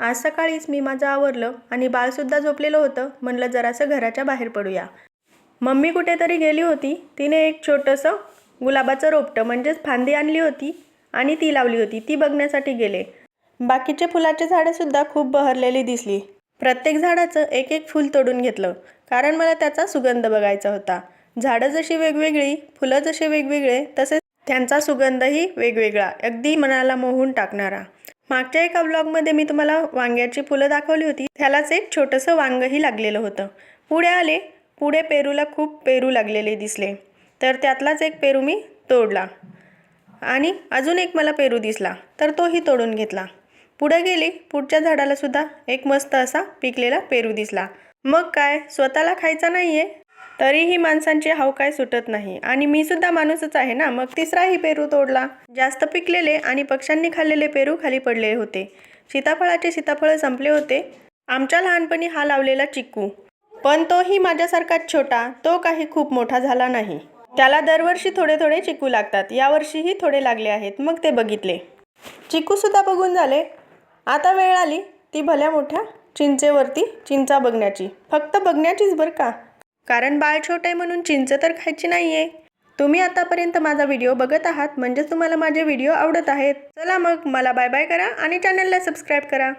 आज सकाळीच मी माझं आवरलं आणि बाळसुद्धा झोपलेलं होतं. म्हणलं जरासं घराच्या बाहेर पडूया. मम्मी कुठेतरी गेली होती. तिने एक छोटंसं गुलाबाचं रोपटं म्हणजेच फांदी आणली होती आणि ती लावली होती. ती बघण्यासाठी गेले. बाकीचे फुलाचे झाडंसुद्धा खूप बहरलेली दिसली. प्रत्येक झाडाचं एक एक फूल तोडून घेतलं, कारण मला त्याचा सुगंध बघायचा होता. झाडं जशी वेगवेगळी, फुलं जसे वेगवेगळे, तसेच त्यांचा सुगंधही वेगवेगळा, अगदी मनाला मोहून टाकणारा. मागच्या एका व्लॉगमध्ये मी तुम्हाला वांग्याची फुलं दाखवली होती. त्यालाच एक छोटंसं वांगही लागलेलं होतं. पुढे आले. पुढे पेरूला खूप पेरू लागलेले दिसले, तर त्यातलाच एक पेरू मी तोडला आणि अजून एक मला पेरू दिसला, तर तोही तोडून घेतला. पुढे गेली. पुढच्या झाडाला सुद्धा एक मस्त असा पिकलेला पेरू दिसला. मग काय, स्वतःला खायचा नाहीये तरीही माणसांची हाव काय सुटत नाही. आणि मी सुद्धा माणूसच आहे ना. मग तिसराही पेरू तोडला. जास्त पिकलेले आणि पक्ष्यांनी खाल्लेले पेरू खाली पडले होते. सीताफळाचे सीताफळ संपले होते. आमच्या लहानपणी हा लावलेला चिक्कू, पण तोही माझ्यासारखाच छोटा, तो काही खूप मोठा झाला नाही. त्याला दरवर्षी थोडे थोडे चिक्कू लागतात. यावर्षीही थोडे लागले आहेत. मग ते बघितले. चिक्कूसुद्धा बघून झाले. आता वेळ आली ती भल्या मोठ्या चिंचेवरती चिंचा बघण्याची. फक्त बघण्याचीच बरं का, कारण बाळ छोटे म्हणून चिंच तर खायची नाहीये. तुम्ही आतापर्यंत माझा व्हिडिओ बघत आहात, म्हणजेच तुम्हाला माझे व्हिडिओ आवडत आहेत. चला मग मला बाय बाय करा आणि चॅनलला सबस्क्राईब करा.